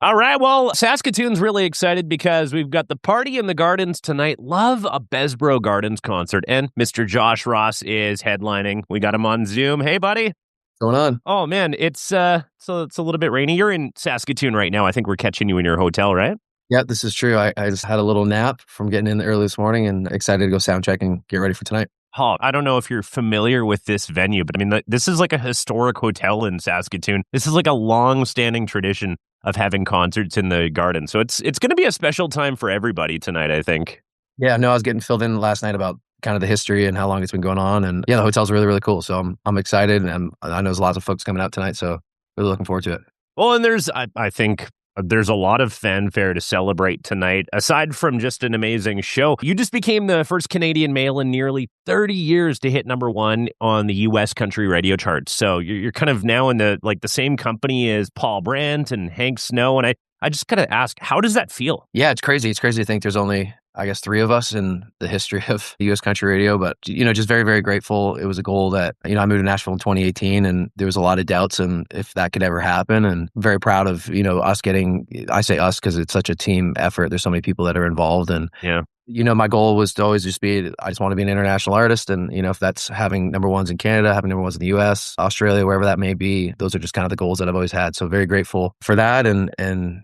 All right, well, Saskatoon's really excited because we've got the party in the Gardens tonight. Love a Bessborough Gardens concert, and Mr. Josh Ross is headlining. We got him on Zoom. Hey, buddy. Going on? Oh man, it's a little bit rainy. You're in Saskatoon right now. I think we're catching you in your hotel, right? Yeah, this is true. I just had a little nap from getting in early this morning and excited to go sound check and get ready for tonight. Oh, I don't know if you're familiar with this venue, but I mean, this is like a historic hotel in Saskatoon. This is like a long-standing tradition of having concerts in the garden. So it's going to be a special time for everybody tonight, I think. Yeah, no, I was getting filled in last night about kind of the history and how long it's been going on, and yeah, the hotel's really, really cool. So I'm excited, and I know there's lots of folks coming out tonight, so really looking forward to it. Well, and I think there's a lot of fanfare to celebrate tonight. Aside from just an amazing show, you just became the first Canadian male in nearly 30 years to hit #1 on the US country radio charts. So you're kind of now in the same company as Paul Brandt and Hank Snow. And I just gotta ask, how does that feel? Yeah, it's crazy. It's crazy to think there's only, I guess, 3 of us in the history of U.S. country radio, but, just very, very grateful. It was a goal that, I moved to Nashville in 2018, and there was a lot of doubts and if that could ever happen, and very proud of, us getting, I say us because it's such a team effort. There's so many people that are involved, and Yeah. my goal was to always just be, I just want to be an international artist. And, if that's having #1s in Canada, having #1s in the US, Australia, wherever that may be, those are just kind of the goals that I've always had. So very grateful for that. And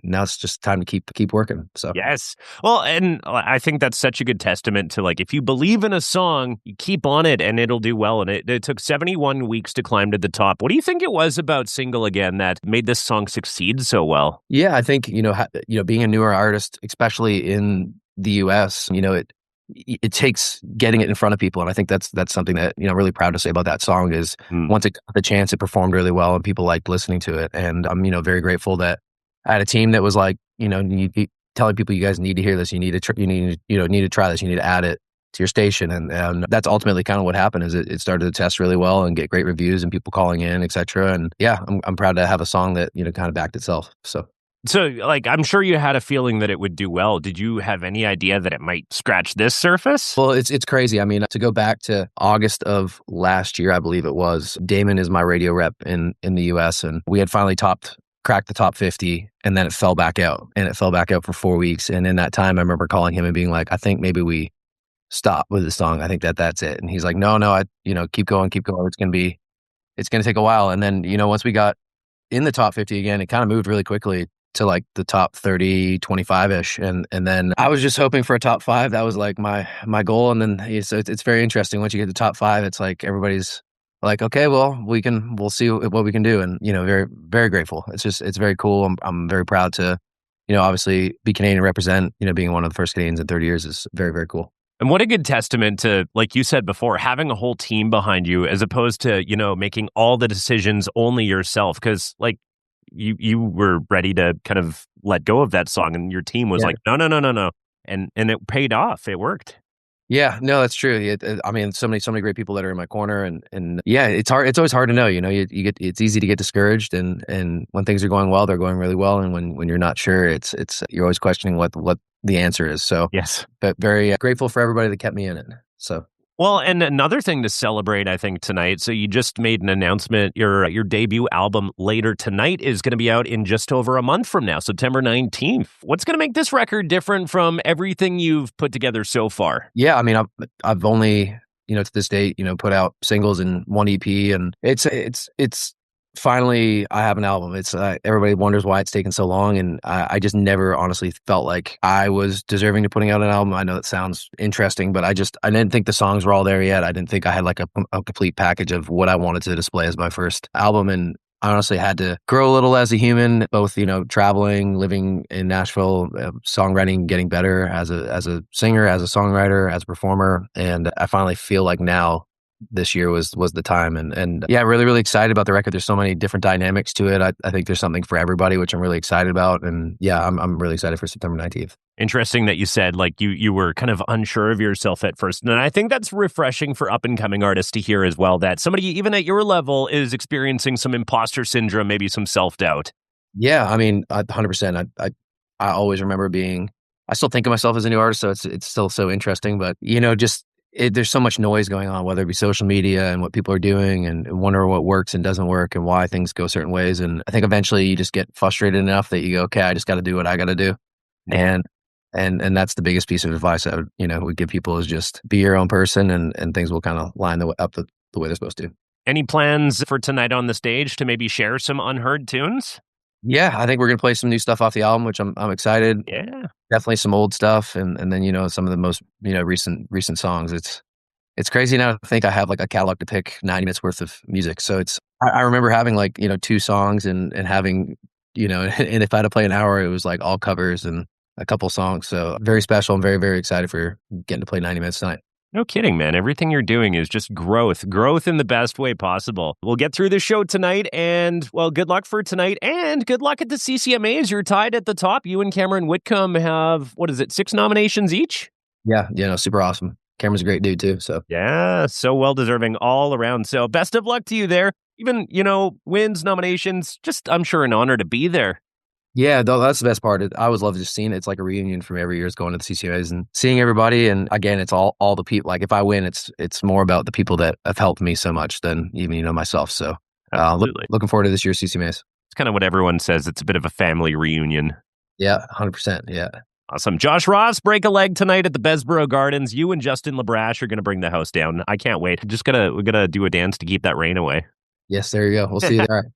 now it's just time to keep working. So Yes. Well, and I think that's such a good testament to if you believe in a song, you keep on it and it'll do well. And it took 71 weeks to climb to the top. What do you think it was about Single Again that made this song succeed so well? yeah, I think, being a newer artist, especially in the US, it takes getting it in front of people. And I think that's something that, really proud to say about that song is once it got the chance, it performed really well and people liked listening to it. And I'm, very grateful that I had a team that was like, telling people, you guys need to hear this. You need to, need to try this. You need to add it to your station. And that's ultimately kind of what happened is it started to test really well and get great reviews and people calling in, et cetera. And yeah, I'm proud to have a song that, kind of backed itself. So, I'm sure you had a feeling that it would do well. Did you have any idea that it might scratch this surface? Well, it's crazy. I mean, to go back to August of last year, I believe it was, Damon is my radio rep in the US, and we had finally cracked the top 50, and then it fell back out. And it fell back out for 4 weeks. And in that time, I remember calling him and being like, I think maybe we stop with the song. I think that's it. And he's like, no, keep going. It's going to take a while. And then, once we got in the top 50 again, it kind of moved really quickly to the top 30, 25-ish. And then I was just hoping for a top 5. That was my goal. And then so it's very interesting. Once you get to top 5, it's like everybody's like, okay, well, we'll see what we can do. And, very, very grateful. It's very cool. I'm very proud to, obviously be Canadian and represent, being one of the first Canadians in 30 years is very, very cool. And what a good testament to, like you said before, having a whole team behind you as opposed to, making all the decisions only yourself. Because you were ready to kind of let go of that song and your team was like, no. And it paid off. It worked. Yeah, no, that's true. I mean, so many great people that are in my corner, and yeah, it's hard. It's always hard to know. It's easy to get discouraged, and when things are going well, they're going really well, and when you're not sure, it's you're always questioning what the answer is. So yes, but very grateful for everybody that kept me in it. So. Well, and another thing to celebrate, I think, tonight. So you just made an announcement. Your debut album Later Tonight is going to be out in just over a month from now, September 19th. What's going to make this record different from everything you've put together so far? Yeah, I mean, I've only, to this date, put out singles and one EP, and it's finally I have an album. It's everybody wonders why it's taken so long, and I just never honestly felt like I was deserving to putting out an album. I know it sounds interesting, but I didn't think the songs were all there yet. I didn't think I had a complete package of what I wanted to display as my first album, and I honestly had to grow a little as a human, both traveling, living in Nashville, songwriting, getting better as a singer, as a songwriter, as a performer, and I finally feel like now this year was the time, and yeah, really, really excited about the record. There's so many different dynamics to it. I think there's something for everybody, which I'm really excited about, and yeah, I'm really excited for September 19th. Interesting that you said you were kind of unsure of yourself at first, and I think that's refreshing for up and coming artists to hear as well. That somebody even at your level is experiencing some imposter syndrome, maybe some self doubt. Yeah, I mean, 100%. I always remember I still think of myself as a new artist, so it's still so interesting, but just there's so much noise going on, whether it be social media and what people are doing and wondering what works and doesn't work and why things go certain ways. And I think eventually you just get frustrated enough that you go, okay, I just got to do what I got to do. Yeah. And that's the biggest piece of advice I would give people is just be your own person and things will kind of line up the way they're supposed to. Any plans for tonight on the stage to maybe share some unheard tunes? Yeah, I think we're gonna play some new stuff off the album, which I'm excited. Yeah. Definitely some old stuff, and then some of the most recent songs. It's crazy now to think I have like a catalog to pick 90 minutes worth of music. So I remember having like 2 songs and having and if I had to play an hour, it was like all covers and a couple songs. So very special. I'm very, very excited for getting to play 90 minutes tonight. No kidding, man. Everything you're doing is just growth in the best way possible. We'll get through the show tonight, and, well, good luck for tonight, and good luck at the CCMAs. You're tied at the top. You and Cameron Whitcomb have, 6 nominations each? Yeah, super awesome. Cameron's a great dude, too. So Yeah, so well-deserving all around. So best of luck to you there. Even, wins, nominations, just, I'm sure, an honor to be there. yeah, that's the best part. I always love just seeing it. It's like a reunion from every year's going to the CCMAs and seeing everybody. And again, it's all the people. Like if I win, it's more about the people that have helped me so much than even myself. So looking forward to this year's CCMAs. It's kind of what everyone says. It's a bit of a family reunion. Yeah, 100%. Yeah. Awesome. Josh Ross, break a leg tonight at the Bessborough Gardens. You and Justin LaBrash are going to bring the house down. I can't wait. We're gonna do a dance to keep that rain away. Yes, there you go. We'll see you there.